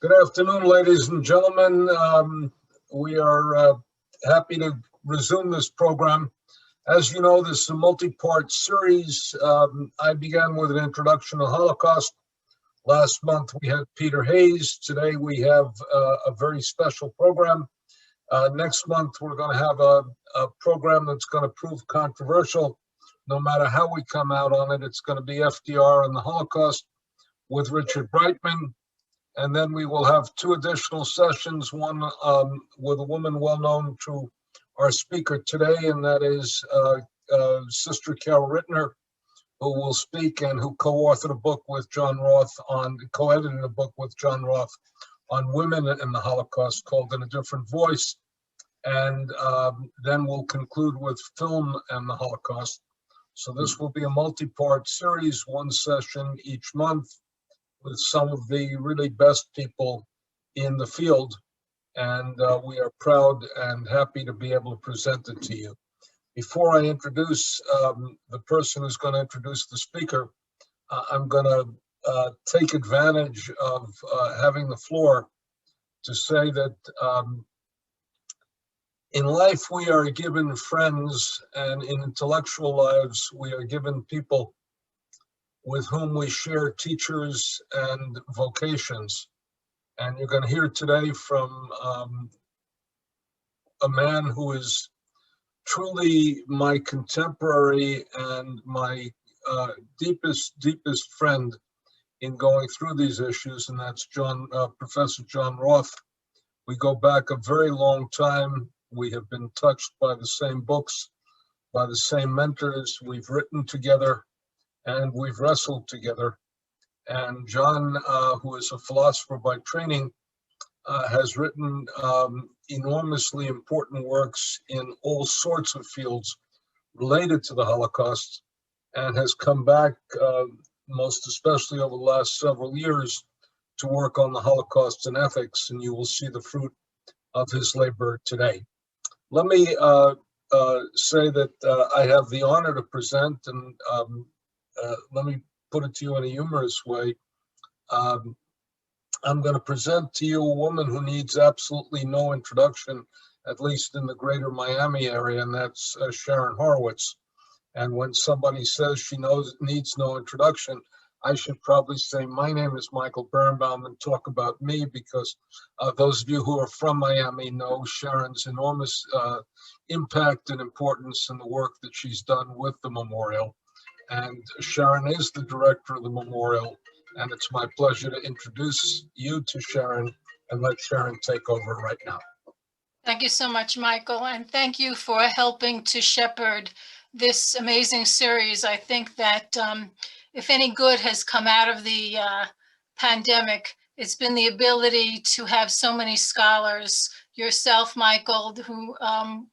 Good afternoon, ladies and gentlemen. We are happy to resume this program. As you know, this is a multi-part series. I began with an introduction to the Holocaust. Last month, we had Peter Hayes. Today, we have a very special program. Next month, we're going to have a program that's going to prove controversial. No matter how we come out on it, it's going to be FDR and the Holocaust with Richard Brightman. And then we will have two additional sessions, one with a woman well known to our speaker today, and that is Sister Carol Rittner, who will speak and who co-authored a book with John Roth co-edited a book with John Roth on women in the Holocaust called In a Different Voice. And then we'll conclude with film and the Holocaust. So this will be a multi-part series, one session each month, with some of the really best people in the field. And we are proud and happy to be able to present it to you. Before I introduce the person who's going to introduce the speaker, I'm going to take advantage of having the floor to say that in life we are given friends, and in intellectual lives we are given people with whom we share teachers and vocations. And you're going to hear today from a man who is truly my contemporary and my deepest friend in going through these issues, and that's Professor John Roth. We go back a very long time. We have been touched by the same books, by the same mentors. We've written together, and we've wrestled together. And John, who is a philosopher by training, has written enormously important works in all sorts of fields related to the Holocaust, and has come back, most especially over the last several years, to work on the Holocaust and ethics, and you will see the fruit of his labor today. Let me say that I have the honor to present, and let me put it to you in a humorous way. I'm going to present to you a woman who needs absolutely no introduction, at least in the greater Miami area, and that's Sharon Horowitz. And when somebody says she needs no introduction, I should probably say, my name is Michael Birnbaum, and talk about me, because those of you who are from Miami know Sharon's enormous impact and importance in the work that she's done with the memorial. And Sharon is the director of the memorial, and it's my pleasure to introduce you to Sharon and let Sharon take over right now. Thank you so much, Michael, and thank you for helping to shepherd this amazing series. I think that if any good has come out of the pandemic, it's been the ability to have so many scholars, yourself, Michael, who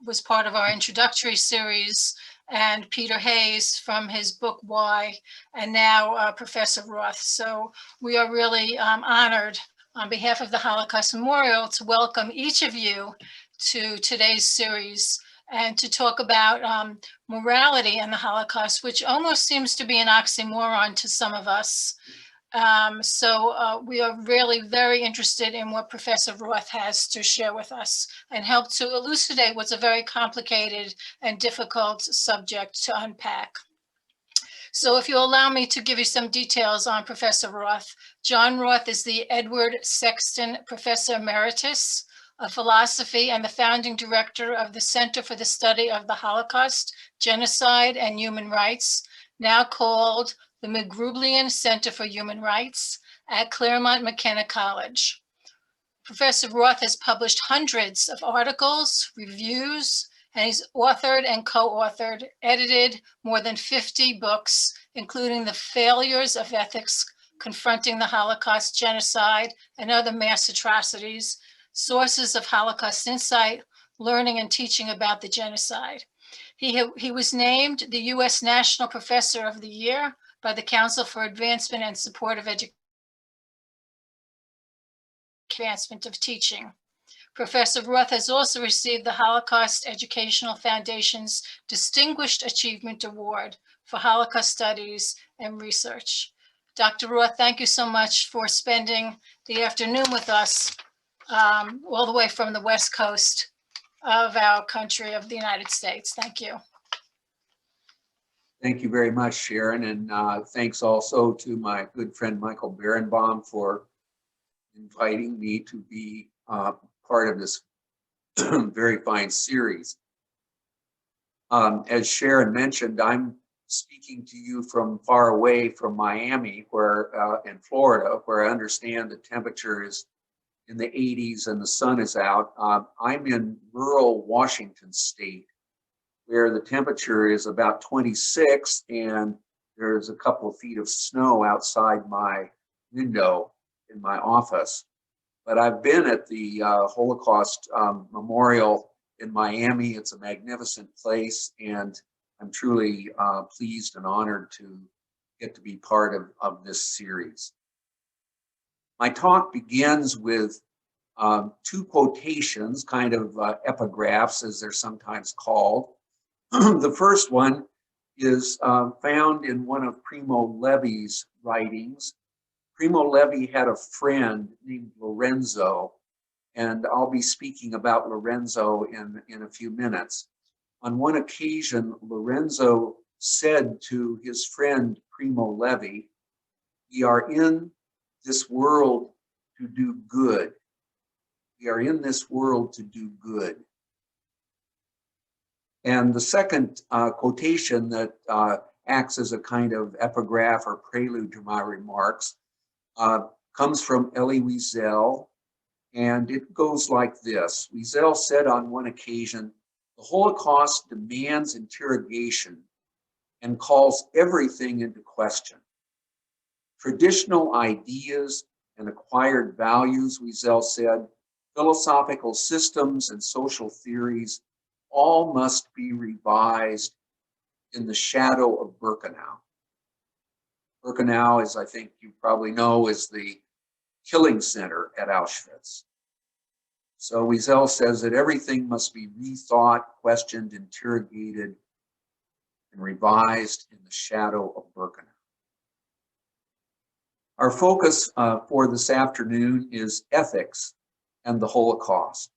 was part of our introductory series, and Peter Hayes from his book, Why, and now Professor Roth. So we are really honored on behalf of the Holocaust Memorial to welcome each of you to today's series and to talk about morality and the Holocaust, which almost seems to be an oxymoron to some of us. So we are really very interested in what Professor Roth has to share with us and help to elucidate what's a very complicated and difficult subject to unpack. So if you'll allow me to give you some details on Professor Roth. John Roth is the Edward Sexton Professor Emeritus of Philosophy and the founding director of the Center for the Study of the Holocaust, Genocide, and Human Rights, now called the Magrublian Center for Human Rights at Claremont McKenna College. Professor Roth has published hundreds of articles, reviews, and he's authored and co-authored, edited more than 50 books, including The Failures of Ethics Confronting the Holocaust, Genocide, and Other Mass Atrocities, Sources of Holocaust Insight, Learning and Teaching About the Genocide. He was named the U.S. National Professor of the Year by the Council for Advancement and Support of Advancement of Teaching. Professor Roth has also received the Holocaust Educational Foundation's Distinguished Achievement Award for Holocaust Studies and Research. Dr. Roth, thank you so much for spending the afternoon with us, all the way from the West Coast of our country, of the United States. Thank you. Thank you very much, Sharon, and thanks also to my good friend Michael Berenbaum for inviting me to be part of this very fine series. As Sharon mentioned, I'm speaking to you from far away from Miami, where in Florida, where I understand the temperature is in the 80s and the sun is out. I'm in rural Washington state, where the temperature is about 26 and there's a couple of feet of snow outside my window in my office. But I've been at the Holocaust Memorial in Miami. It's a magnificent place, and I'm truly pleased and honored to get to be part of this series. My talk begins with two quotations, kind of epigraphs, as they're sometimes called. The first one is found in one of Primo Levi's writings. Primo Levi had a friend named Lorenzo, and I'll be speaking about Lorenzo in a few minutes. On one occasion, Lorenzo said to his friend Primo Levi, "We are in this world to do good. We are in this world to do good." And the second quotation that acts as a kind of epigraph or prelude to my remarks comes from Elie Wiesel, and it goes like this. Wiesel said on one occasion, "The Holocaust demands interrogation and calls everything into question. Traditional ideas and acquired values," Wiesel said, "philosophical systems and social theories, all must be revised in the shadow of Birkenau." Birkenau, as I think you probably know, is the killing center at Auschwitz. So Wiesel says that everything must be rethought, questioned, interrogated, and revised in the shadow of Birkenau. Our focus for this afternoon is ethics and the Holocaust.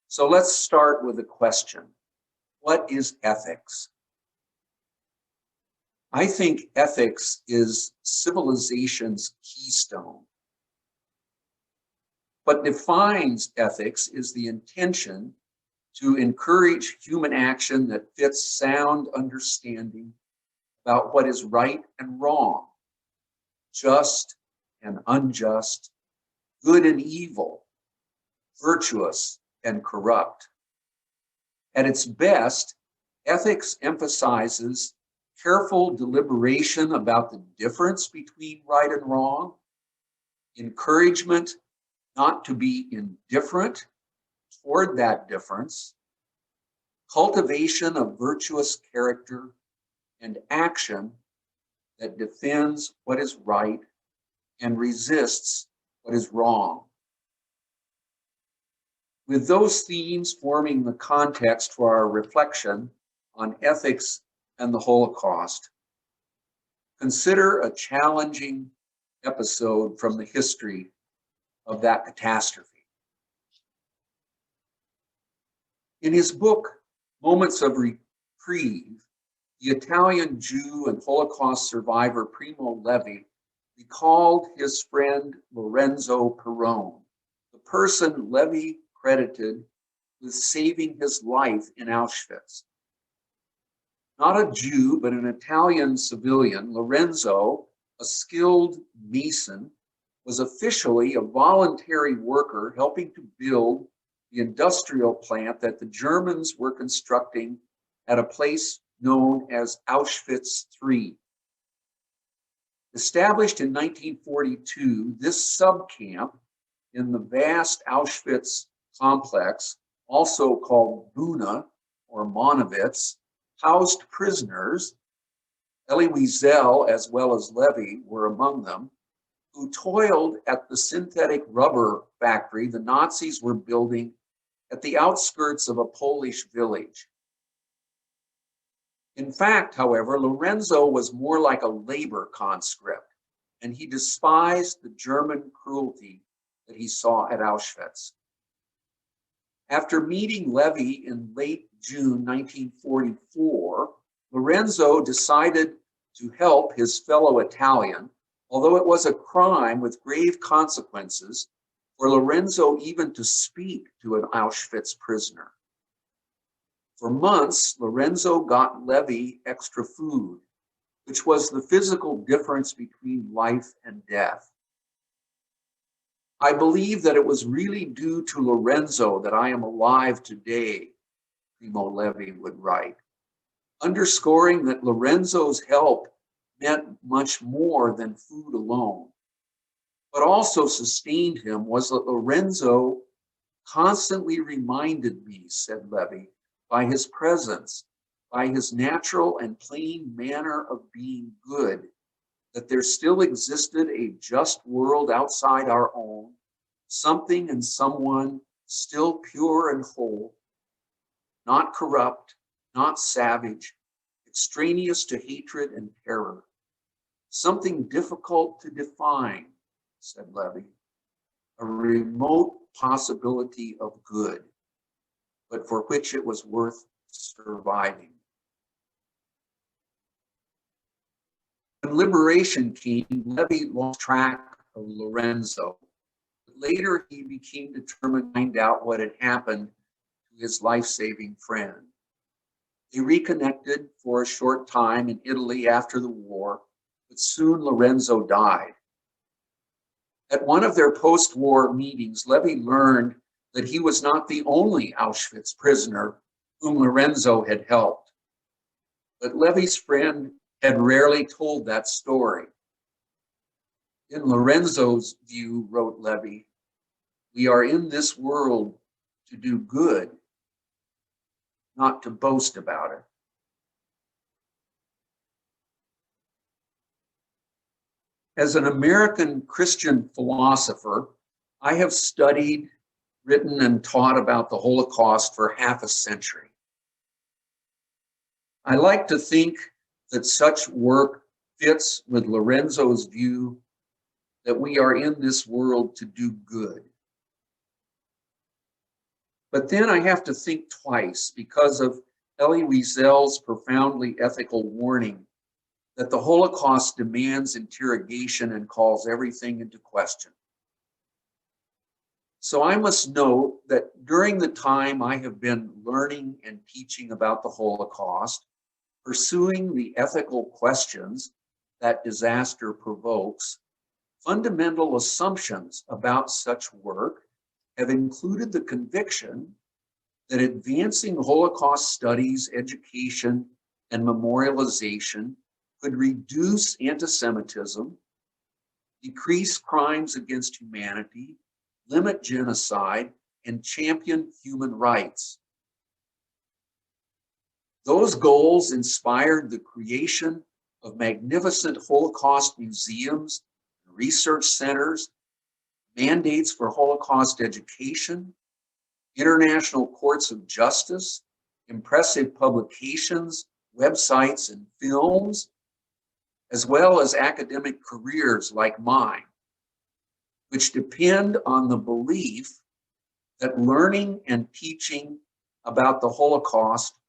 So let's start with a question. What is ethics? I think ethics is civilization's keystone. What defines ethics is the intention to encourage human action that fits sound understanding about what is right and wrong, just and unjust, good and evil, virtuous and corrupt. At its best, ethics emphasizes careful deliberation about the difference between right and wrong, encouragement not to be indifferent toward that difference, cultivation of virtuous character, and action that defends what is right and resists what is wrong. With those themes forming the context for our reflection on ethics and the Holocaust, consider a challenging episode from the history of that catastrophe. In his book, Moments of Reprieve, the Italian Jew and Holocaust survivor Primo Levi recalled his friend Lorenzo Perone, the person Levi credited with saving his life in Auschwitz. Not a Jew, but an Italian civilian, Lorenzo, a skilled mason, was officially a voluntary worker helping to build the industrial plant that the Germans were constructing at a place known as Auschwitz III. Established in 1942, this subcamp in the vast Auschwitz complex, also called Buna or Monowitz, housed prisoners. Elie Wiesel, as well as Levi, were among them, who toiled at the synthetic rubber factory the Nazis were building at the outskirts of a Polish village. In fact, however, Lorenzo was more like a labor conscript, and he despised the German cruelty that he saw at Auschwitz. After meeting Levi in late June 1944, Lorenzo decided to help his fellow Italian, although it was a crime with grave consequences for Lorenzo even to speak to an Auschwitz prisoner. For months, Lorenzo got Levi extra food, which was the physical difference between life and death. I believe that it was really due to Lorenzo that I am alive today, Primo Levi would write, underscoring that Lorenzo's help meant much more than food alone. What also sustained him was that Lorenzo constantly reminded me, said Levi, by his presence, by his natural and plain manner of being good, that there still existed a just world outside our own, something and someone still pure and whole, not corrupt, not savage, extraneous to hatred and terror. Something difficult to define, said Levi, a remote possibility of good, but for which it was worth surviving. When liberation came, Levi lost track of Lorenzo. Later, he became determined to find out what had happened to his life-saving friend. They reconnected for a short time in Italy after the war, but soon Lorenzo died. At one of their post-war meetings, Levi learned that he was not the only Auschwitz prisoner whom Lorenzo had helped. But Levi's friend had rarely told that story. In Lorenzo's view, wrote Levi, we are in this world to do good, not to boast about it. As an American Christian philosopher, I have studied, written, and taught about the Holocaust for half a century. I like to think that such work fits with Lorenzo's view that we are in this world to do good. But then I have to think twice because of Elie Wiesel's profoundly ethical warning that the Holocaust demands interrogation and calls everything into question. So I must note that during the time I have been learning and teaching about the Holocaust, pursuing the ethical questions that disaster provokes, fundamental assumptions about such work have included the conviction that advancing Holocaust studies, education, and memorialization could reduce anti-Semitism, decrease crimes against humanity, limit genocide, and champion human rights. Those goals inspired the creation of magnificent Holocaust museums, research centers, mandates for Holocaust education, international courts of justice, impressive publications, websites, and films, as well as academic careers like mine, which depend on the belief that learning and teaching about the Holocaust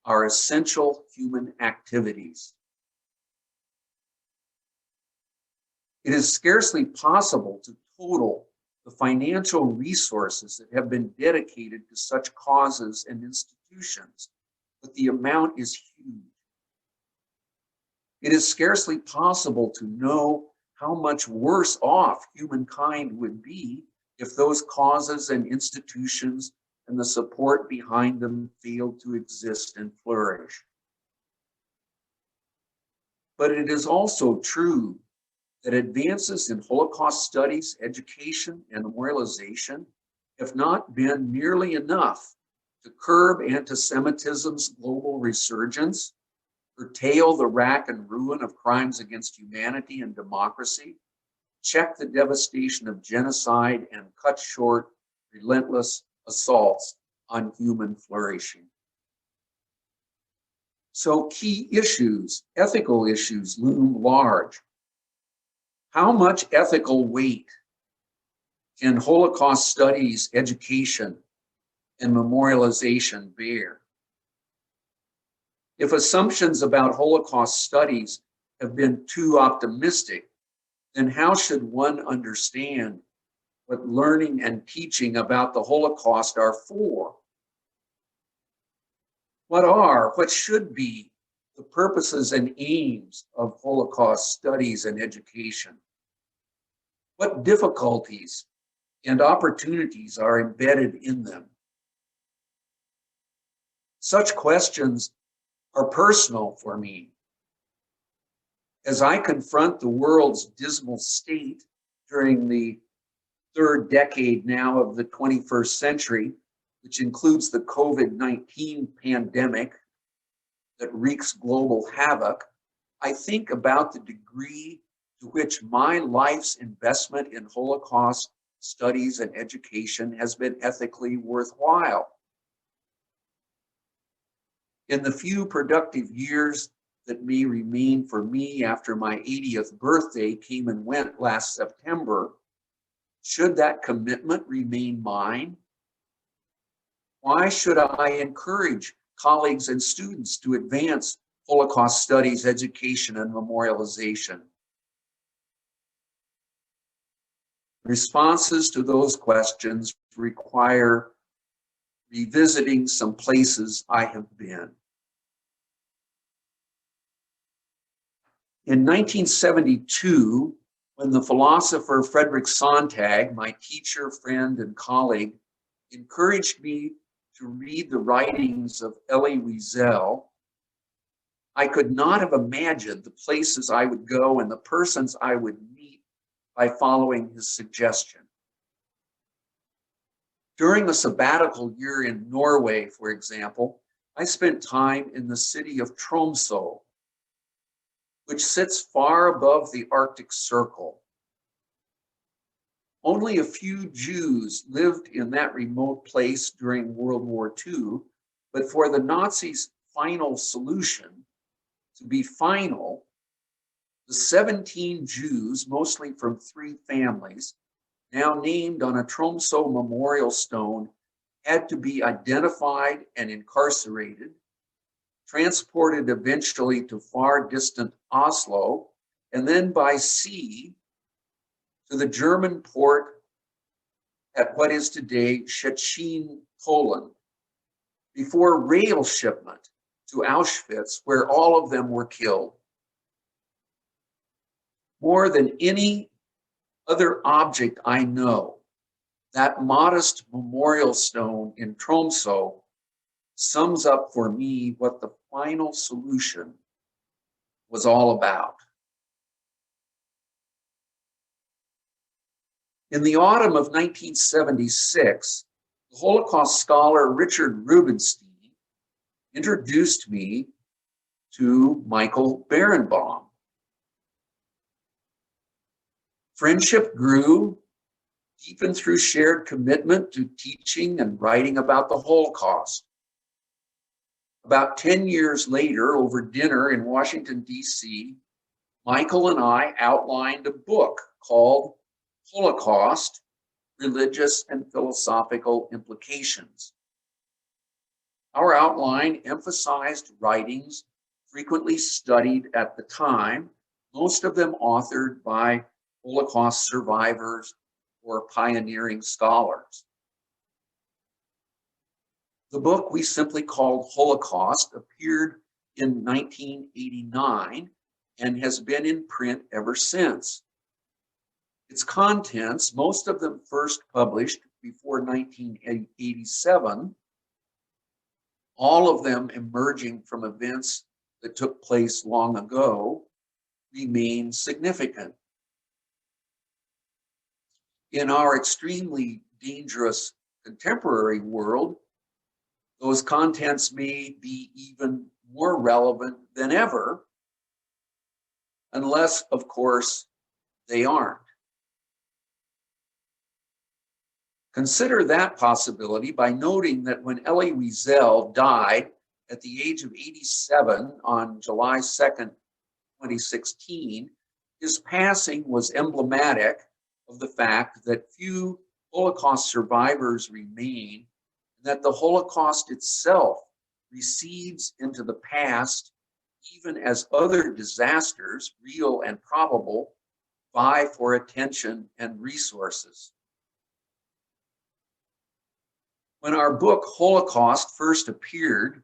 are essential human activities. It is scarcely possible to total the financial resources that have been dedicated to such causes and institutions, but the amount is huge. It is scarcely possible to know how much worse off humankind would be if those causes and institutions and the support behind them failed to exist and flourish. But it is also true that advances in Holocaust studies, education, and memorialization have not been nearly enough to curb anti-Semitism's global resurgence, curtail the rack and ruin of crimes against humanity and democracy, check the devastation of genocide, and cut short relentless assaults on human flourishing. So key issues, ethical issues, loom large. How much ethical weight can Holocaust studies, education, and memorialization bear? If assumptions about Holocaust studies have been too optimistic, then how should one understand what learning and teaching about the Holocaust are for? What should be the purposes and aims of Holocaust studies and education? What difficulties and opportunities are embedded in them? Such questions are personal for me. As I confront the world's dismal state during the third decade now of the 21st century, which includes the COVID-19 pandemic that wreaks global havoc, I think about the degree to which my life's investment in Holocaust studies and education has been ethically worthwhile. In the few productive years that may remain for me after my 80th birthday came and went last September, should that commitment remain mine? Why should I encourage colleagues and students to advance Holocaust studies, education, and memorialization? Responses to those questions require revisiting some places I have been. In 1972, when the philosopher Frederick Sontag, my teacher, friend, and colleague, encouraged me to read the writings of Elie Wiesel, I could not have imagined the places I would go and the persons I would meet by following his suggestion. During a sabbatical year in Norway, for example, I spent time in the city of Tromsø, which sits far above the Arctic Circle. Only a few Jews lived in that remote place during World War II, but for the Nazis' final solution to be final, the 17 Jews, mostly from 3 families, now named on a Tromsø memorial stone, had to be identified and incarcerated, transported eventually to far distant Oslo, and then by sea to the German port at what is today Szczecin, Poland, before rail shipment to Auschwitz, where all of them were killed. More than any other object I know, that modest memorial stone in Tromsø sums up for me what the final solution was all about. In the autumn of 1976, the Holocaust scholar Richard Rubenstein introduced me to Michael Berenbaum. Friendship grew, deepened through shared commitment to teaching and writing about the Holocaust. About 10 years later, over dinner in Washington, D.C., Michael and I outlined a book called Holocaust, Religious and Philosophical Implications. Our outline emphasized writings frequently studied at the time, most of them authored by Holocaust survivors or pioneering scholars. The book we simply called Holocaust appeared in 1989 and has been in print ever since. Its contents, most of them first published before 1987, all of them emerging from events that took place long ago, remain significant. In our extremely dangerous contemporary world, those contents may be even more relevant than ever, unless, of course, they aren't. Consider that possibility by noting that when Elie Wiesel died at the age of 87 on July 2nd, 2016, his passing was emblematic of the fact that few Holocaust survivors remain, and that the Holocaust itself recedes into the past, even as other disasters, real and probable, vie for attention and resources. When our book Holocaust first appeared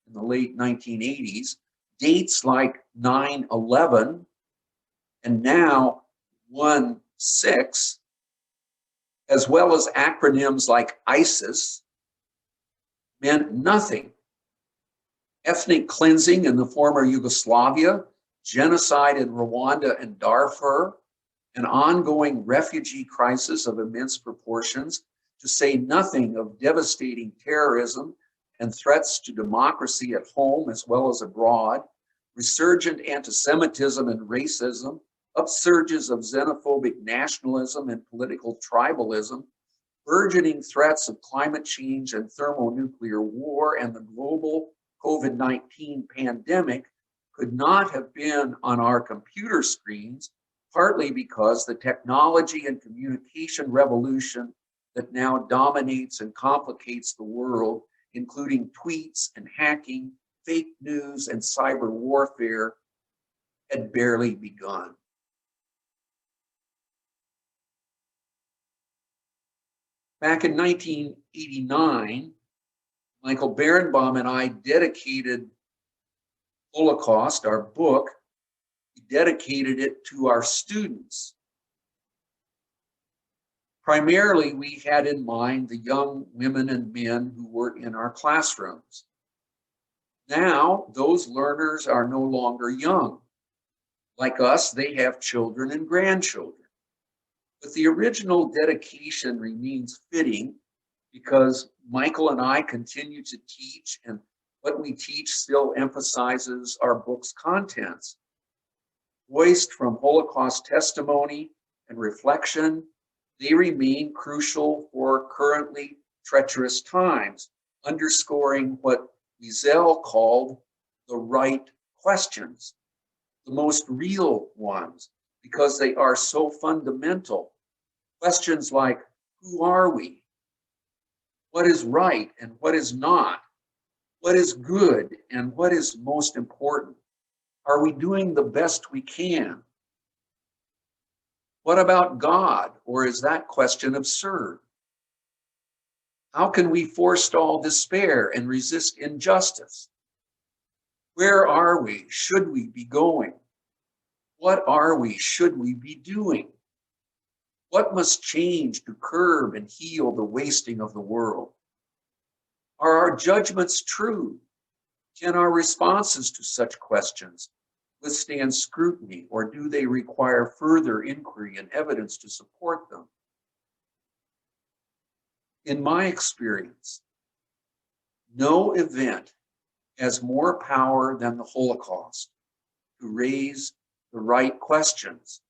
in the late 1980s, dates like 9/11 and now 1/6, as well as acronyms like ISIS, meant nothing. Ethnic cleansing in the former Yugoslavia, genocide in Rwanda and Darfur, an ongoing refugee crisis of immense proportions, to say nothing of devastating terrorism and threats to democracy at home as well as abroad, resurgent anti-Semitism and racism, upsurges of xenophobic nationalism and political tribalism, burgeoning threats of climate change and thermonuclear war, and the global COVID-19 pandemic could not have been on our computer screens, partly because the technology and communication revolution that now dominates and complicates the world, including tweets and hacking, fake news and cyber warfare, had barely begun. Back in 1989, Michael Berenbaum and I dedicated Holocaust, our book, we dedicated it to our students. Primarily, we had in mind the young women and men who were in our classrooms. Now, those learners are no longer young. Like us, they have children and grandchildren. But the original dedication remains fitting because Michael and I continue to teach, and what we teach still emphasizes our book's contents. Voiced from Holocaust testimony and reflection, they remain crucial for currently treacherous times, underscoring what Wiesel called the right questions, the most real ones, because they are so fundamental. Questions like, who are we? What is right and what is not? What is good and what is most important? Are we doing the best we can? What about God, or is that question absurd? How can we forestall despair and resist injustice? Where are we? Should we be going? What are we? Should we be doing? What must change to curb and heal the wasting of the world? Are our judgments true? Can our responses to such questions withstand scrutiny, or do they require further inquiry and evidence to support them? In my experience, no event has more power than the Holocaust to raise the right questions,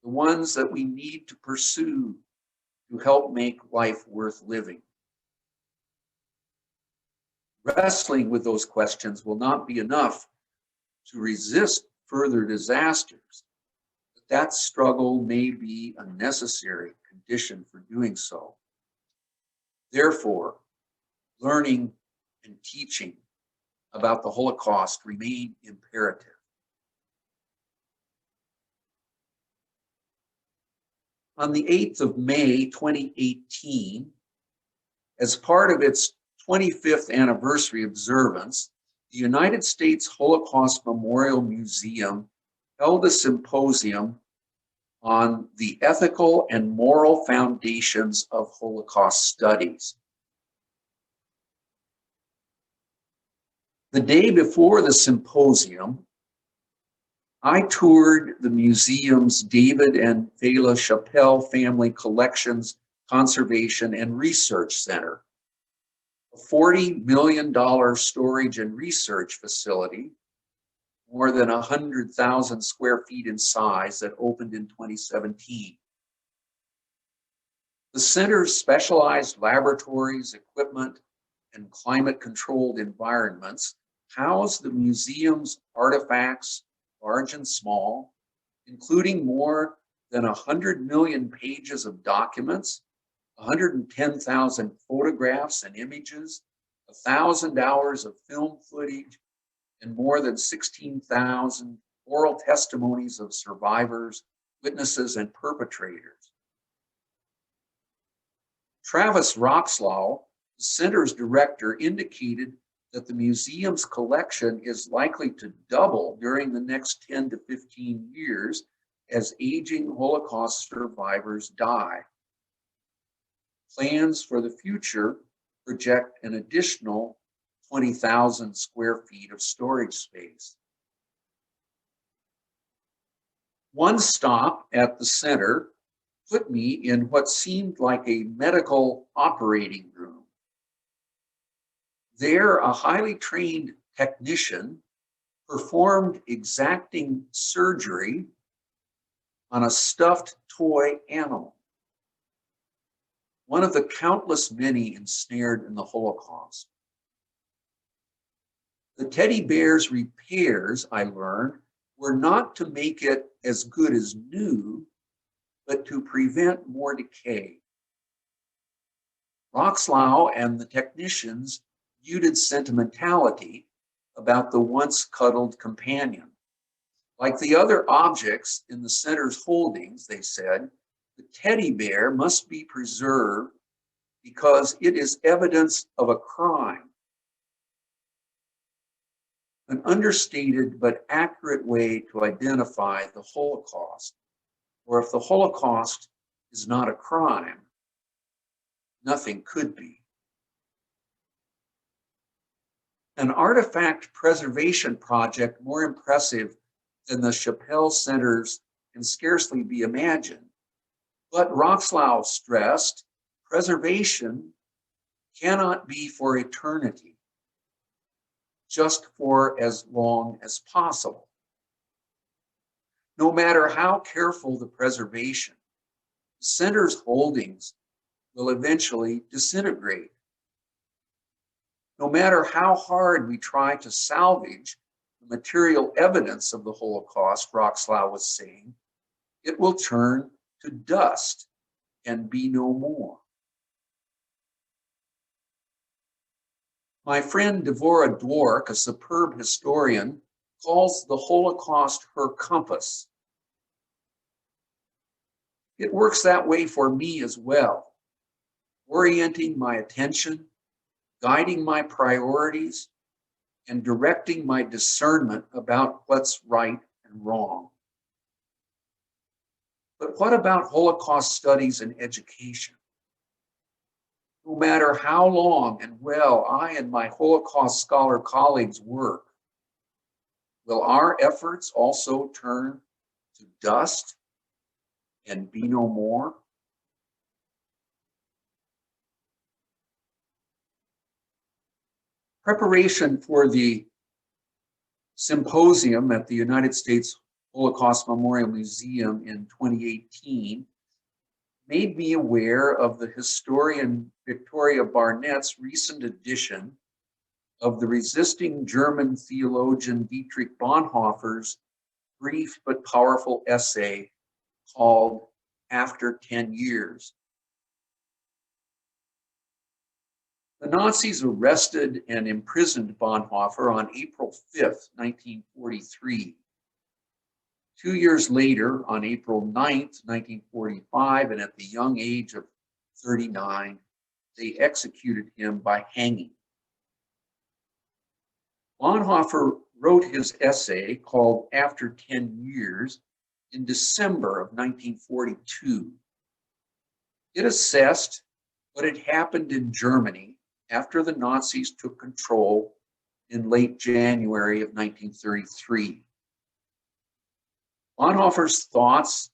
the ones that we need to pursue to help make life worth living. Wrestling with those questions will not be enough to resist further disasters, but that struggle may be a necessary condition for doing so. Therefore, learning and teaching about the Holocaust remain imperative. On the 8th of May, 2018, as part of its 25th anniversary observance, the United States Holocaust Memorial Museum held a symposium on the ethical and moral foundations of Holocaust studies. The day before the symposium, I toured the museum's David and Fela Chappelle Family Collections Conservation and Research Center, a $40 million storage and research facility, more than 100,000 square feet in size, that opened in 2017. The center's specialized laboratories, equipment, and climate-controlled environments house the museum's artifacts, large and small, including more than 100 million pages of documents, 110,000 photographs and images, 1,000 hours of film footage, and more than 16,000 oral testimonies of survivors, witnesses, and perpetrators. Travis Roxlau, the center's director, indicated that the museum's collection is likely to double during the next 10 to 15 years as aging Holocaust survivors die. Plans for the future project an additional 20,000 square feet of storage space. One stop at the center put me in what seemed like a medical operating room. There, a highly trained technician performed exacting surgery on a stuffed toy animal, one of the countless many ensnared in the Holocaust. The teddy bear's repairs, I learned, were not to make it as good as new, but to prevent more decay. Roxlau and the technicians viewed sentimentality about the once cuddled companion. Like the other objects in the center's holdings, they said, the teddy bear must be preserved because it is evidence of a crime. An understated but accurate way to identify the Holocaust, or if the Holocaust is not a crime, nothing could be. An artifact preservation project more impressive than the Chappelle Center's can scarcely be imagined. But Roxlau stressed, preservation cannot be for eternity, just for as long as possible. No matter how careful the preservation, the center's holdings will eventually disintegrate. No matter how hard we try to salvage the material evidence of the Holocaust, Roxlau was saying, it will turn to dust and be no more. My friend Devorah Dwork, a superb historian, calls the Holocaust her compass. It works that way for me as well, orienting my attention, guiding my priorities, and directing my discernment about what's right and wrong. But what about Holocaust studies and education? No matter how long and well I and my Holocaust scholar colleagues work, will our efforts also turn to dust and be no more? Preparation for the symposium at the United States Holocaust Memorial Museum in 2018 made me aware of the historian Victoria Barnett's recent edition of the resisting German theologian Dietrich Bonhoeffer's brief but powerful essay called After 10 Years. The Nazis arrested and imprisoned Bonhoeffer on April 5th, 1943. 2 years later, on April 9th, 1945, and at the young age of 39, they executed him by hanging. Bonhoeffer wrote his essay called After 10 Years in December of 1942. It assessed what had happened in Germany after the Nazis took control in late January of 1933. Bonhoeffer's thoughts,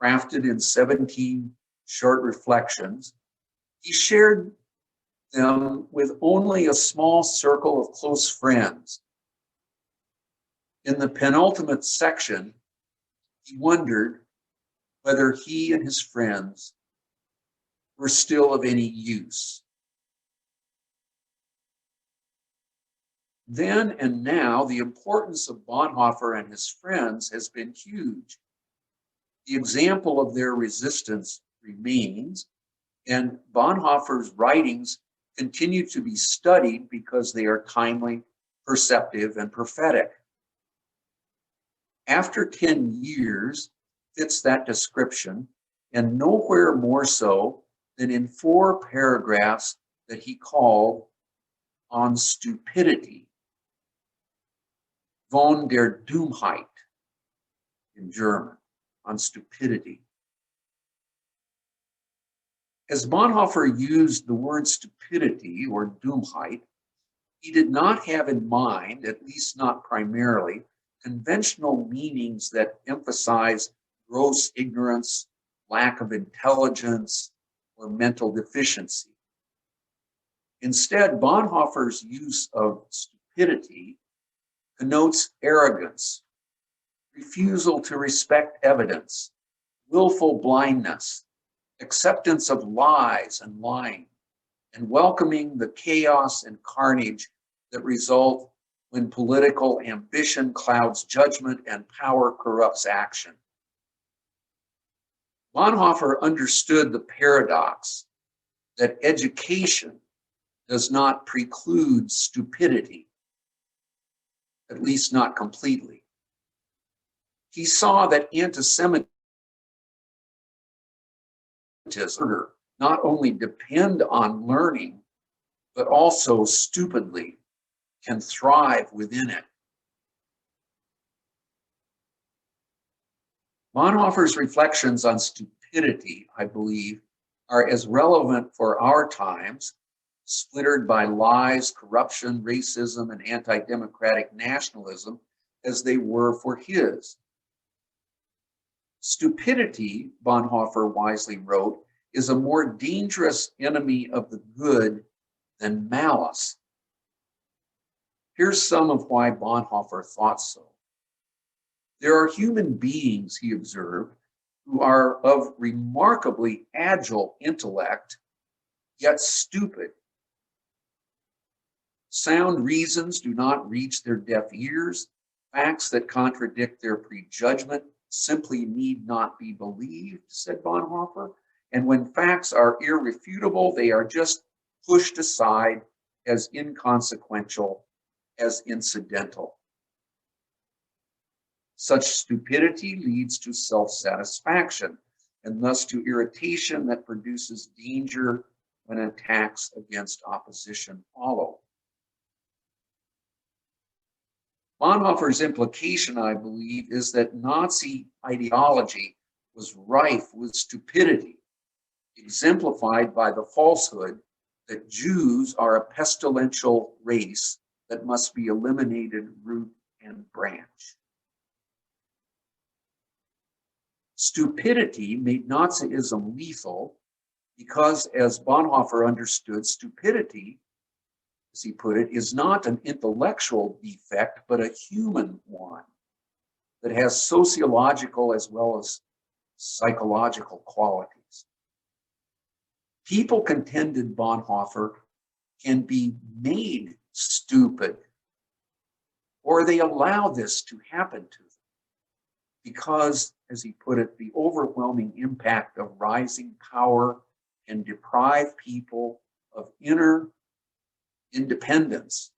crafted in 17 short reflections, he shared them with only a small circle of close friends. In the penultimate section, he wondered whether he and his friends were still of any use. Then and now, the importance of Bonhoeffer and his friends has been huge. The example of their resistance remains, and Bonhoeffer's writings continue to be studied because they are timely, perceptive, and prophetic. After 10 years fits that description, and nowhere more so than in 4 paragraphs that he called On Stupidity, von der Dummheit in German, on stupidity. As Bonhoeffer used the word stupidity or Dummheit, he did not have in mind, at least not primarily, conventional meanings that emphasize gross ignorance, lack of intelligence, or mental deficiency. Instead, Bonhoeffer's use of stupidity connotes arrogance, refusal to respect evidence, willful blindness, acceptance of lies and lying, and welcoming the chaos and carnage that result when political ambition clouds judgment and power corrupts action. Bonhoeffer understood the paradox that education does not preclude stupidity, at least not completely. He saw that anti-Semitism not only depend on learning, but also stupidly can thrive within it. Bonhoeffer's reflections on stupidity, I believe, are as relevant for our times, splintered by lies, corruption, racism, and anti-democratic nationalism, as they were for his. Stupidity, Bonhoeffer wisely wrote, is a more dangerous enemy of the good than malice. Here's some of why Bonhoeffer thought so. There are human beings, he observed, who are of remarkably agile intellect, yet stupid. Sound reasons do not reach their deaf ears. Facts that contradict their prejudgment simply need not be believed, said Bonhoeffer. And when facts are irrefutable, they are just pushed aside as inconsequential, as incidental. Such stupidity leads to self-satisfaction and thus to irritation that produces danger when attacks against opposition follow. Bonhoeffer's implication, I believe, is that Nazi ideology was rife with stupidity, exemplified by the falsehood that Jews are a pestilential race that must be eliminated root and branch. Stupidity made Nazism lethal because, as Bonhoeffer understood, stupidity, as he put it, is not an intellectual defect, but a human one that has sociological as well as psychological qualities. People, contended Bonhoeffer, can be made stupid, or they allow this to happen to them because, as he put it, the overwhelming impact of rising power can deprive people of inner independence,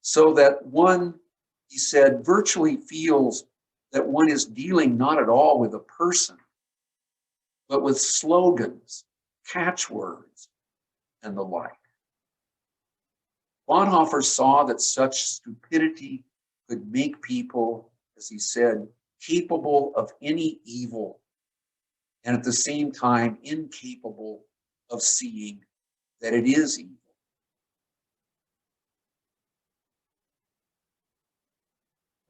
so that one, he said, virtually feels that one is dealing not at all with a person, but with slogans, catchwords, and the like. Bonhoeffer saw that such stupidity could make people, as he said, capable of any evil, and at the same time incapable of seeing that it is evil.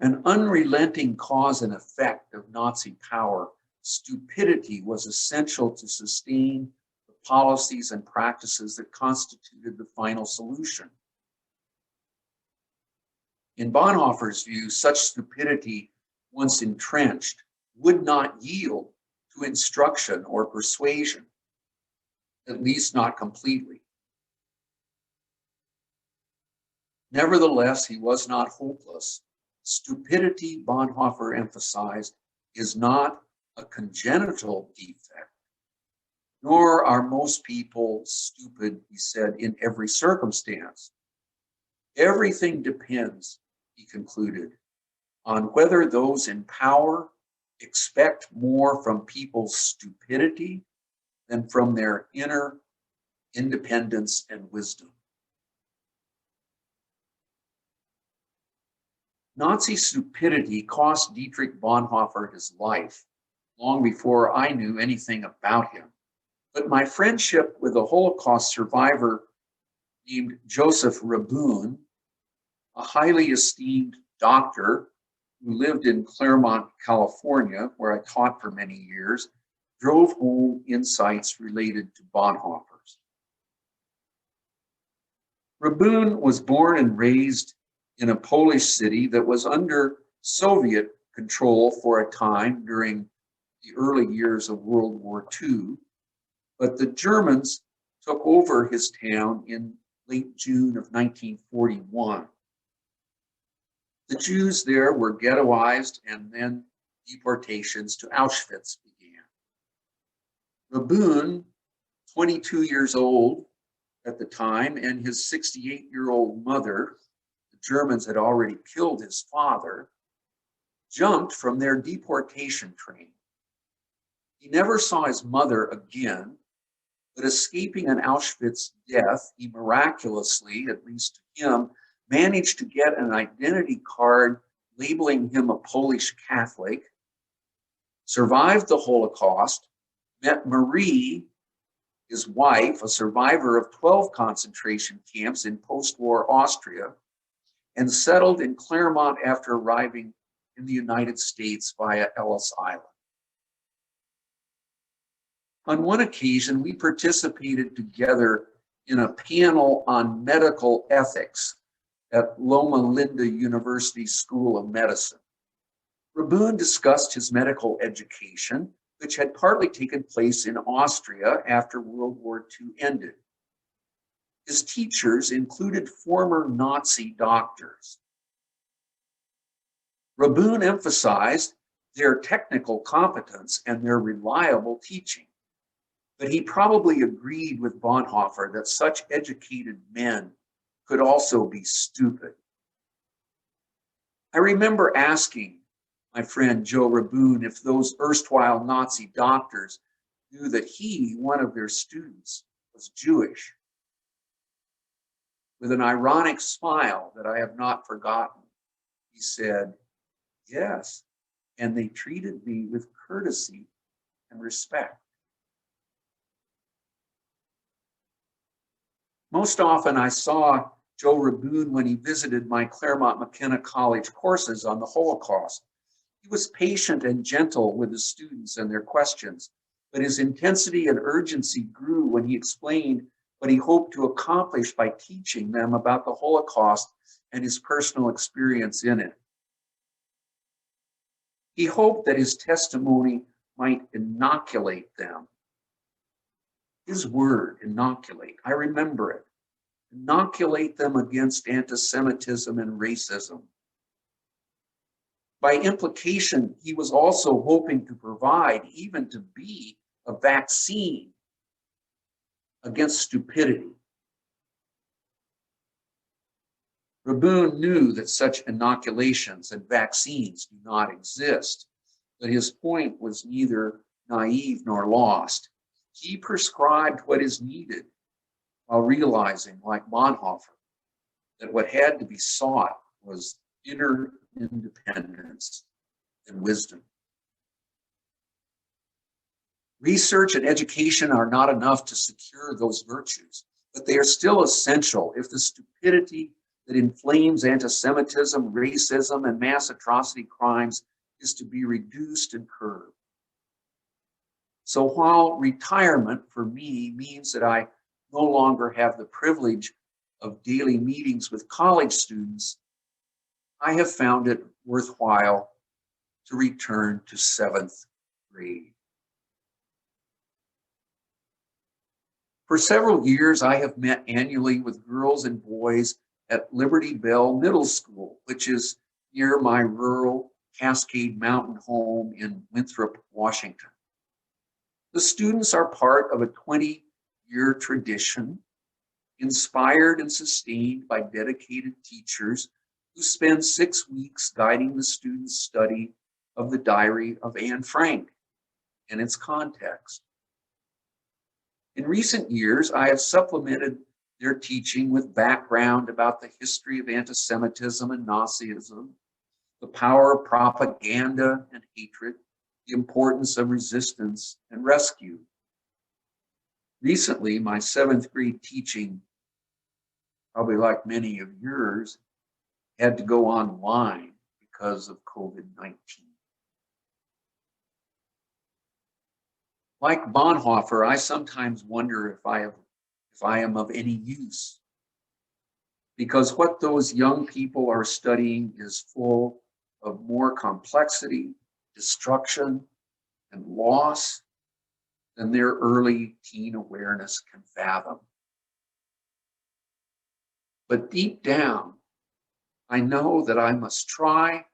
An unrelenting cause and effect of Nazi power, stupidity was essential to sustain the policies and practices that constituted the final solution. In Bonhoeffer's view, such stupidity, once entrenched, would not yield to instruction or persuasion, at least not completely. Nevertheless, he was not hopeless. Stupidity, Bonhoeffer emphasized, is not a congenital defect, nor are most people stupid, he said, in every circumstance. Everything depends, he concluded, on whether those in power expect more from people's stupidity than from their inner independence and wisdom. Nazi stupidity cost Dietrich Bonhoeffer his life long before I knew anything about him. But my friendship with a Holocaust survivor named Joseph Rabun, a highly esteemed doctor who lived in Claremont, California, where I taught for many years, drove home insights related to Bonhoeffer's. Rabun was born and raised in a Polish city that was under Soviet control for a time during the early years of World War II, but the Germans took over his town in late June of 1941. The Jews there were ghettoized, and then deportations to Auschwitz began. Rabun, 22 years old at the time, and his 68-year-old mother, the Germans had already killed his father, jumped from their deportation train. He never saw his mother again, but escaping an Auschwitz death, he miraculously, at least to him, managed to get an identity card labeling him a Polish Catholic, survived the Holocaust, met Marie, his wife, a survivor of 12 concentration camps in post-war Austria, and settled in Claremont after arriving in the United States via Ellis Island. On one occasion, we participated together in a panel on medical ethics at Loma Linda University School of Medicine. Rabun discussed his medical education, which had partly taken place in Austria after World War II ended. His teachers included former Nazi doctors. Rabun emphasized their technical competence and their reliable teaching, but he probably agreed with Bonhoeffer that such educated men could also be stupid. I remember asking my friend Joe Rabun if those erstwhile Nazi doctors knew that he, one of their students, was Jewish. With an ironic smile that I have not forgotten, he said, "Yes, and they treated me with courtesy and respect." Most often I saw Joe Rabun when he visited my Claremont McKenna College courses on the Holocaust. He was patient and gentle with his students and their questions, but his intensity and urgency grew when he explained what he hoped to accomplish by teaching them about the Holocaust and his personal experience in it. He hoped that his testimony might inoculate them. His word, inoculate, I remember it. Inoculate them against anti-Semitism and racism. By implication, he was also hoping to provide, even to be, a vaccine against stupidity. Rabun knew that such inoculations and vaccines do not exist, but his point was neither naive nor lost. He prescribed what is needed while realizing, like Bonhoeffer, that what had to be sought was inner independence and wisdom. Research and education are not enough to secure those virtues, but they are still essential if the stupidity that inflames anti-Semitism, racism, and mass atrocity crimes is to be reduced and curbed. So while retirement for me means that I no longer have the privilege of daily meetings with college students, I have found it worthwhile to return to 7th grade. For several years, I have met annually with girls and boys at Liberty Bell Middle School, which is near my rural Cascade Mountain home in Winthrop, Washington. The students are part of a 20-year tradition, inspired and sustained by dedicated teachers who spend 6 weeks guiding the students' study of the diary of Anne Frank and its context. In recent years, I have supplemented their teaching with background about the history of anti-Semitism and Nazism, the power of propaganda and hatred, the importance of resistance and rescue. Recently, my 7th grade teaching, probably like many of yours, had to go online because of COVID-19. Like Bonhoeffer, I sometimes wonder if I am of any use, because what those young people are studying is full of more complexity, destruction, and loss than their early teen awareness can fathom. But deep down, I know that I must try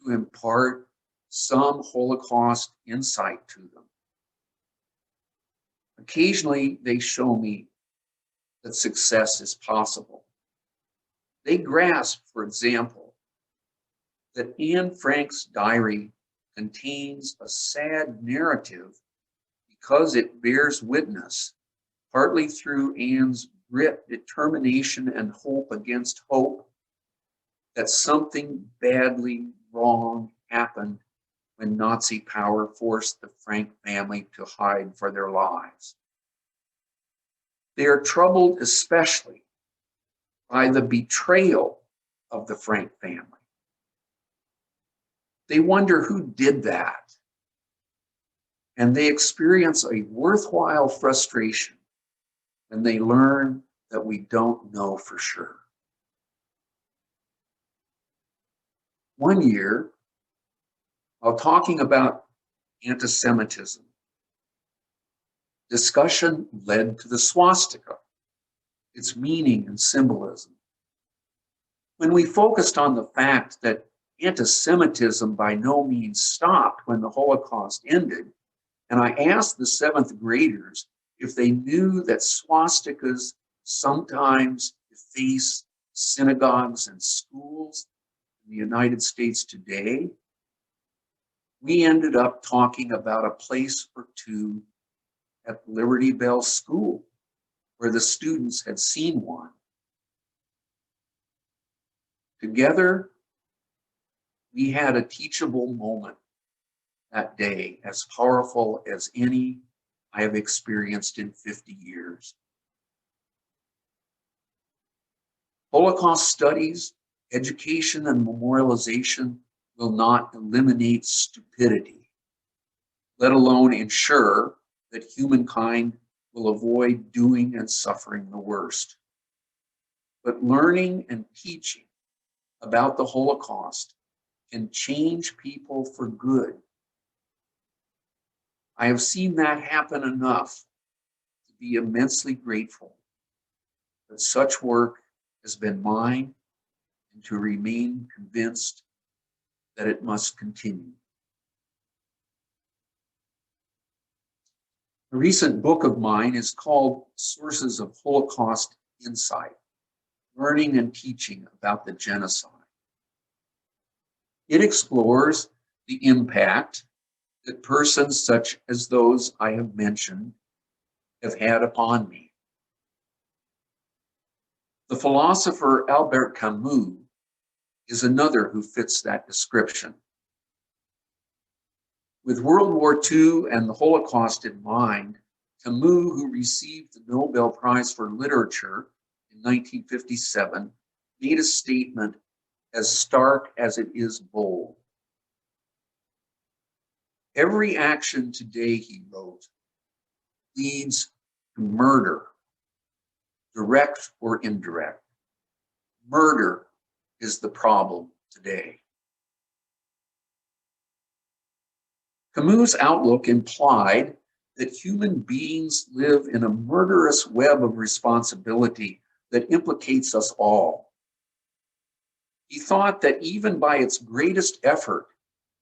to impart some Holocaust insight to them. Occasionally, they show me that success is possible. They grasp, for example, that Anne Frank's diary contains a sad narrative because it bears witness, partly through Anne's grit, determination, and hope against hope, that something badly wrong happened when Nazi power forced the Frank family to hide for their lives. They are troubled especially by the betrayal of the Frank family. They wonder who did that, and they experience a worthwhile frustration when they learn that we don't know for sure. One year, while talking about anti-Semitism, discussion led to the swastika, its meaning and symbolism. When we focused on the fact that anti-Semitism by no means stopped when the Holocaust ended, and I asked the 7th graders if they knew that swastikas sometimes deface synagogues and schools in the United States today, we ended up talking about a place or two at Liberty Bell School where the students had seen one. Together, we had a teachable moment that day, as powerful as any I have experienced in 50 years. Holocaust studies, education, and memorialization will not eliminate stupidity, let alone ensure that humankind will avoid doing and suffering the worst. But learning and teaching about the Holocaust can change people for good. I have seen that happen enough to be immensely grateful that such work has been mine and to remain convinced that it must continue. A recent book of mine is called Sources of Holocaust Insight, Learning and Teaching about the Genocide. It explores the impact that persons such as those I have mentioned have had upon me. The philosopher Albert Camus is another who fits that description. With World War II and the Holocaust in mind, Camus, who received the Nobel Prize for Literature in 1957, made a statement as stark as it is bold. Every action today, he wrote, leads to murder, direct or indirect. Murder is the problem today. Camus' outlook implied that human beings live in a murderous web of responsibility that implicates us all. He thought that even by its greatest effort,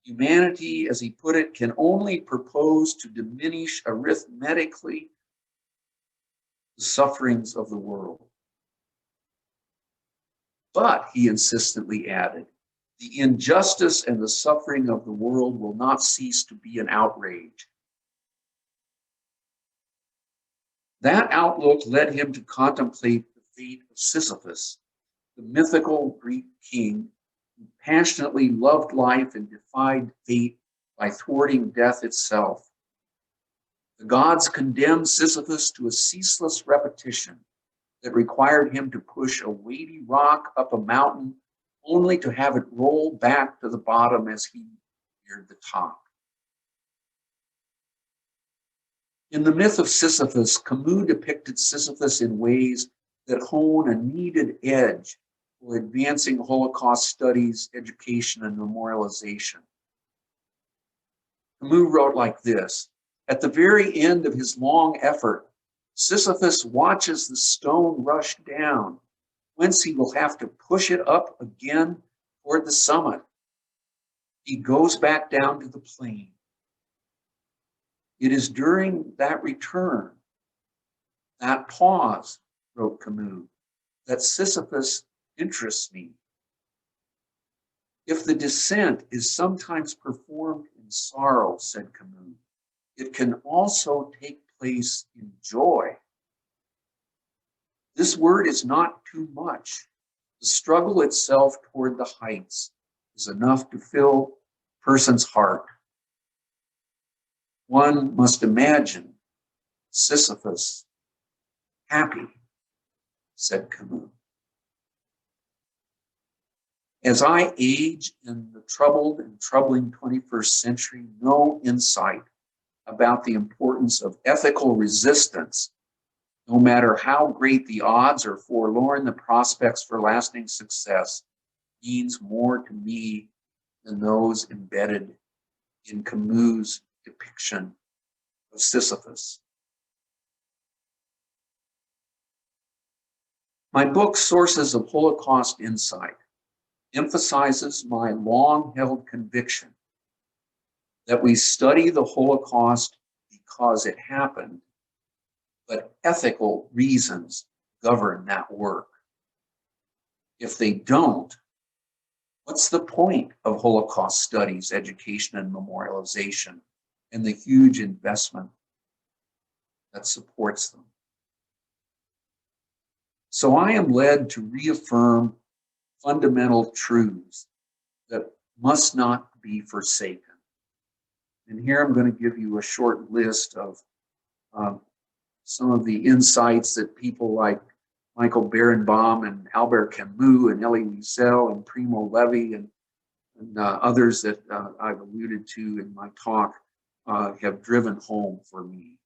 Humanity, as he put it, can only propose to diminish arithmetically the sufferings of the world. But, he insistently added, the injustice and the suffering of the world will not cease to be an outrage. That outlook led him to contemplate the fate of Sisyphus, the mythical Greek king who passionately loved life and defied fate by thwarting death itself. The gods condemned Sisyphus to a ceaseless repetition that required him to push a weighty rock up a mountain only to have it roll back to the bottom as he neared the top. In the myth of Sisyphus, Camus depicted Sisyphus in ways that hone a needed edge for advancing Holocaust studies, education, and memorialization. Camus wrote like this: at the very end of his long effort, Sisyphus watches the stone rush down, whence he will have to push it up again toward the summit. He goes back down to the plain. It is during that return, that pause, wrote Camus, that Sisyphus interests me. If the descent is sometimes performed in sorrow, said Camus, it can also take place in joy. This word is not too much. The struggle itself toward the heights is enough to fill a person's heart. One must imagine Sisyphus happy, said Camus. As I age in the troubled and troubling 21st century, no insight about the importance of ethical resistance, no matter how great the odds or forlorn the prospects for lasting success, means more to me than those embedded in Camus' depiction of Sisyphus. My book, Sources of Holocaust Insight, emphasizes my long-held conviction that we study the Holocaust because it happened, but ethical reasons govern that work. If they don't, what's the point of Holocaust studies, education, and memorialization, and the huge investment that supports them? So I am led to reaffirm fundamental truths that must not be forsaken. And here I'm going to give you a short list of some of the insights that people like Michael Berenbaum and Albert Camus and Elie Wiesel and Primo Levi and others that I've alluded to in my talk have driven home for me.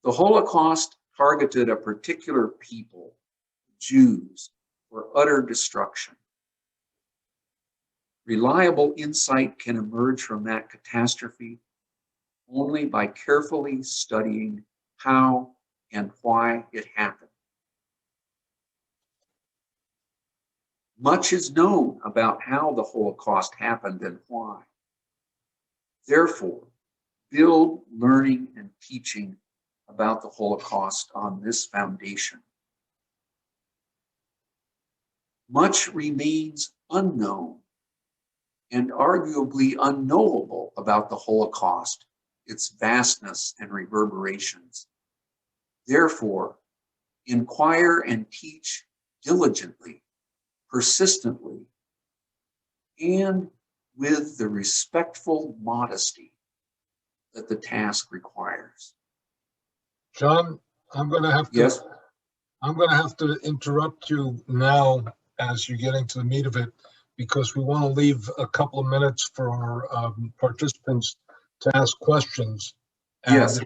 The Holocaust targeted a particular people, Jews, for utter destruction. Reliable insight can emerge from that catastrophe only by carefully studying how and why it happened. Much is known about how the Holocaust happened and why. Therefore, build learning and teaching about the Holocaust on this foundation. Much remains unknown and arguably unknowable about the Holocaust, its vastness and reverberations. Therefore, inquire and teach diligently, persistently, and with the respectful modesty that the task requires. John, I'm going to have to. Yes. I'm going to have to interrupt you now as you're getting to the meat of it, because we want to leave a couple of minutes for our participants to ask questions. And Yes.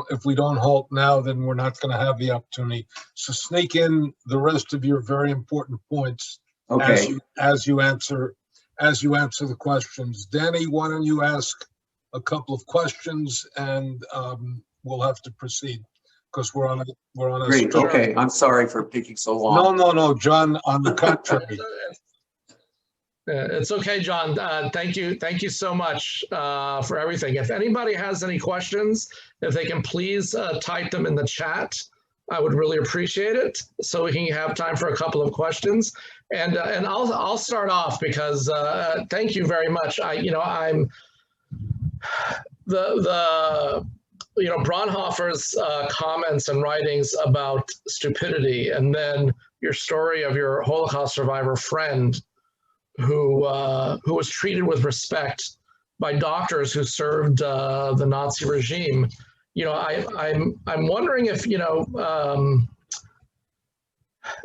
if we don't halt now, then we're not going to have the opportunity. So sneak in the rest of your very important points Okay. as you answer the questions. Danny, why don't you ask a couple of questions, and we'll have to proceed because we're on a Great. stretch. Okay. I'm sorry for taking so long. No, John, on the contrary. It's okay, John. Thank you so much for everything. If anybody has any questions, if they can please type them in the chat, I would really appreciate it, so we can have time for a couple of questions. And I'll start off because thank you very much. I'm Braunhofer's comments and writings about stupidity, and then your story of your Holocaust survivor friend who was treated with respect by doctors who served the Nazi regime. I'm wondering if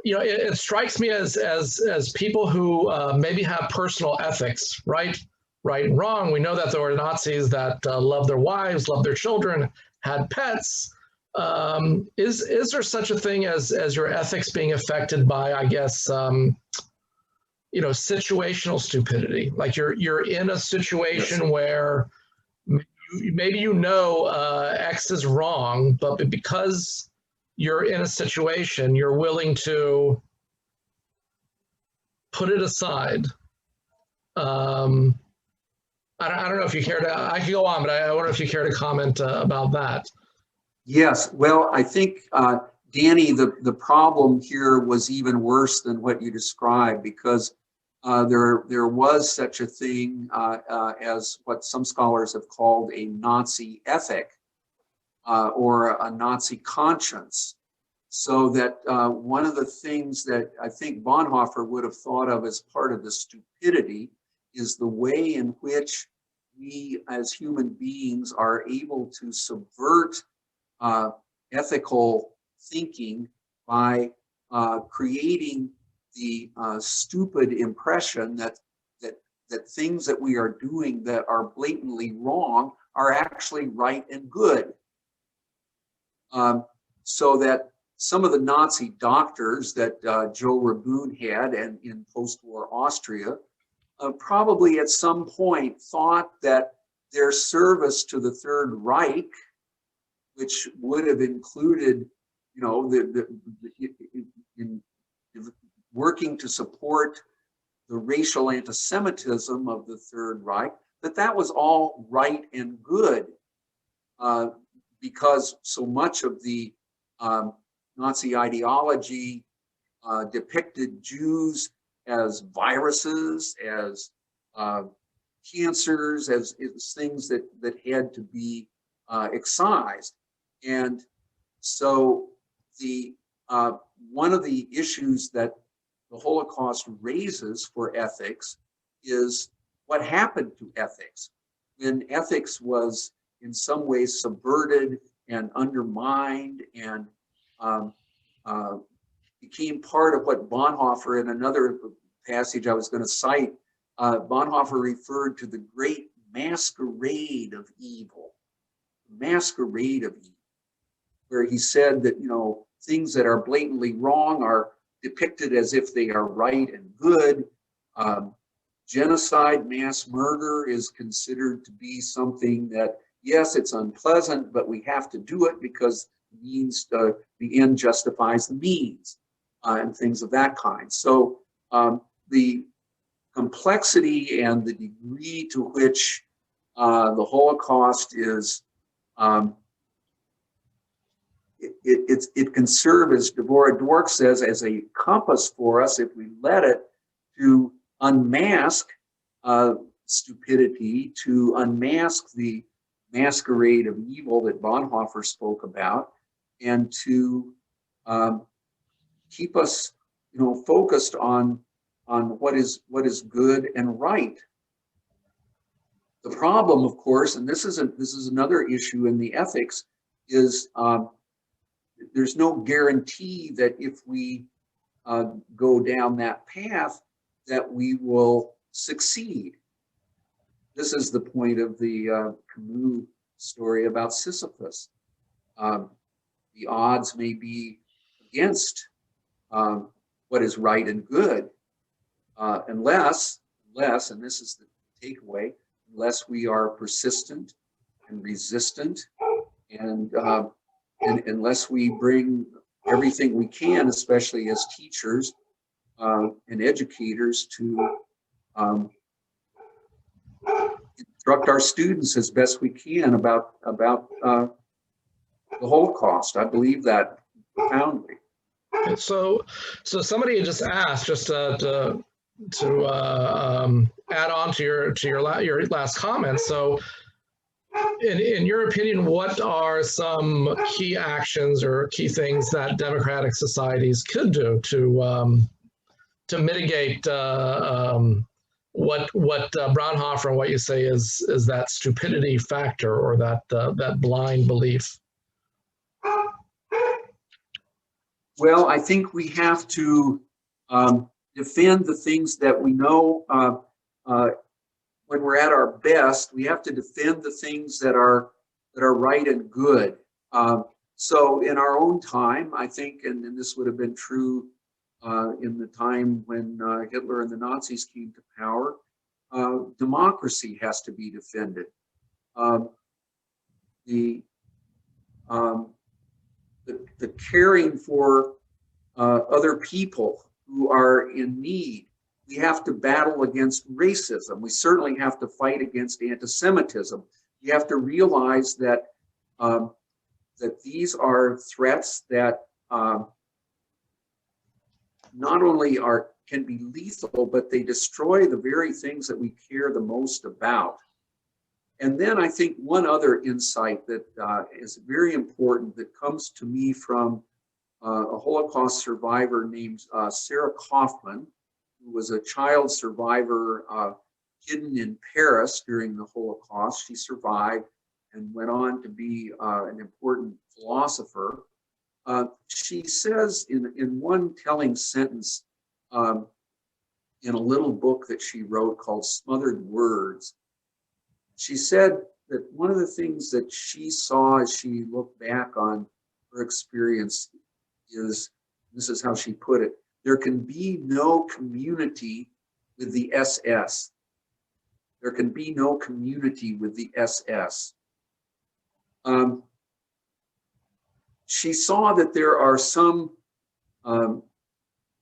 it strikes me as people who maybe have personal ethics, right and wrong. We know that there were Nazis that loved their wives, loved their children, had pets. Is there such a thing as your ethics being affected by, I guess, situational stupidity? Like you're in a situation where maybe X is wrong, but because you're in a situation, you're willing to put it aside. I don't know if you care to, I could go on, but I wonder if you care to comment about that. Yes, well, I think, Danny, the problem here was even worse than what you described, because there was such a thing as what some scholars have called a Nazi ethic or a Nazi conscience. So that one of the things that I think Bonhoeffer would have thought of as part of the stupidity is the way in which we as human beings are able to subvert ethical thinking by creating the stupid impression that things that we are doing that are blatantly wrong are actually right and good. So that some of the Nazi doctors that Joe Raboon had and in post-war Austria probably at some point thought that their service to the Third Reich, which would have included, in working to support the racial anti-Semitism of the Third Reich, that was all right and good, because so much of the Nazi ideology depicted Jews as viruses, as cancers, as things that had to be excised. And so the one of the issues that the Holocaust raises for ethics is what happened to ethics when ethics was in some ways subverted and undermined and became part of what Bonhoeffer, in another passage I was going to cite, Bonhoeffer referred to the great masquerade of evil, where he said that, things that are blatantly wrong are depicted as if they are right and good. Genocide, mass murder is considered to be something that, yes, it's unpleasant, but we have to do it because the end justifies the means, and things of that kind. So the complexity and the degree to which the Holocaust is, it can serve, as Deborah Dwork says, as a compass for us, if we let it, to unmask stupidity, to unmask the masquerade of evil that Bonhoeffer spoke about, and to keep us, focused on what is good and right. The problem, of course, and this is another issue in the ethics, is there's no guarantee that if we go down that path that we will succeed. This is the point of the Camus story about Sisyphus. The odds may be against what is right and good, unless, and this is the takeaway, unless we are persistent and resistant, and unless we bring everything we can, especially as teachers and educators, to instruct our students as best we can about the Holocaust. I believe that profoundly. So somebody had just asked, just to add on to your last comment. So, in your opinion, what are some key actions or key things that democratic societies could do to mitigate what Braunhofer and what you say is that stupidity factor or that blind belief? Well, I think we have to defend the things that we know. When we're at our best, we have to defend the things that are right and good. So in our own time, I think, and this would have been true in the time when Hitler and the Nazis came to power, democracy has to be defended. The caring for other people who are in need. We have to battle against racism. We certainly have to fight against anti-Semitism. You have to realize that that these are threats that not only can be lethal, but they destroy the very things that we care the most about. And then I think one other insight that is very important that comes to me from a Holocaust survivor named Sarah Kaufman, who was a child survivor hidden in Paris during the Holocaust. She survived and went on to be an important philosopher. She says in one telling sentence in a little book that she wrote called Smothered Words, she said that one of the things that she saw as she looked back on her experience is, this is how she put it, there can be no community with the SS. There can be no community with the SS. She saw that there are some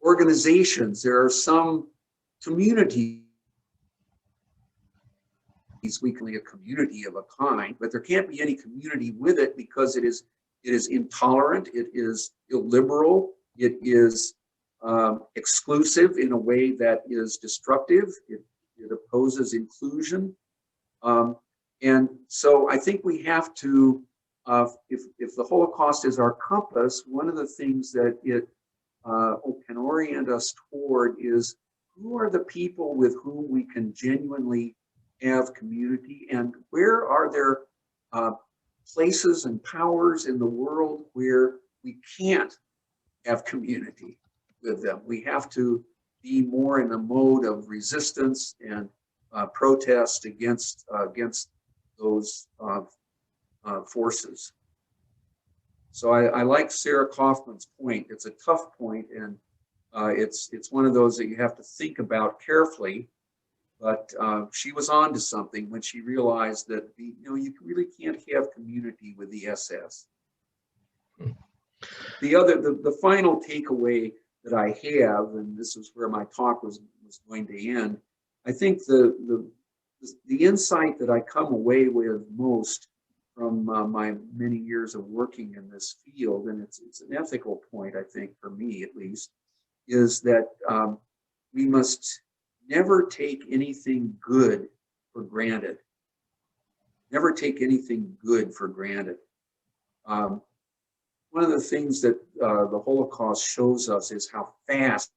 organizations, there are some communities, weekly a community of a kind, but there can't be any community with it because it is intolerant, it is illiberal, it is exclusive in a way that is destructive, it opposes inclusion. And so I think we have to, if the Holocaust is our compass, one of the things that it can orient us toward is who are the people with whom we can genuinely have community, and where are there places and powers in the world where we can't have community with them. We have to be more in a mode of resistance and protest against those forces. So I like Sarah Kaufman's point. It's a tough point, and it's one of those that you have to think about carefully. But she was on to something when she realized that you really can't have community with the SS. The final takeaway that I have, and this is where my talk was going to end, I think the insight that I come away with most from my many years of working in this field, and it's an ethical point, I think, for me at least, is that we must never take anything good for granted. Never take anything good for granted. One of the things that the Holocaust shows us is how fast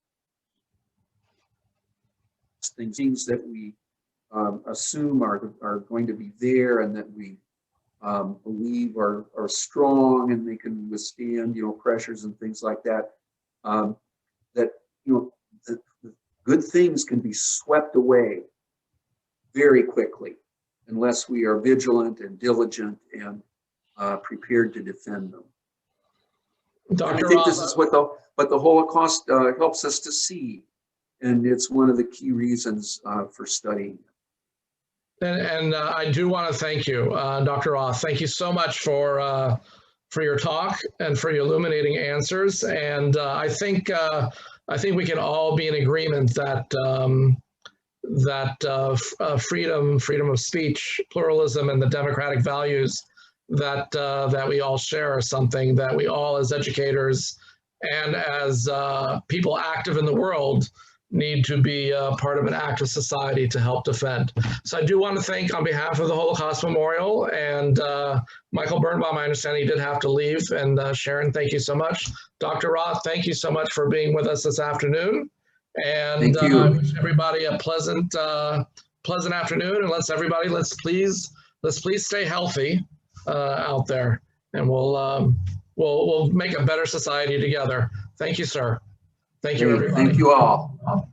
things that we assume are going to be there and that we believe are strong and they can withstand, pressures and things like that. The good things can be swept away very quickly unless we are vigilant and diligent and prepared to defend them. Dr. I think Roth, this is what the Holocaust helps us to see, and it's one of the key reasons for studying. And I do want to thank you, Dr. Roth. Thank you so much for your talk and for your illuminating answers. And I think we can all be in agreement that freedom of speech, pluralism, and the democratic values that we all share are something that we all, as educators and as people active in the world, need to be part of an active society to help defend. So I do want to thank, on behalf of the Holocaust Memorial, and Michael Birnbaum, I understand he did have to leave, and Sharon, thank you so much. Dr. Roth, thank you so much for being with us this afternoon. And I wish everybody a pleasant afternoon, and let's please stay healthy out there, and we'll make a better society together. Thank you, sir. Thank you, everybody. Thank you all.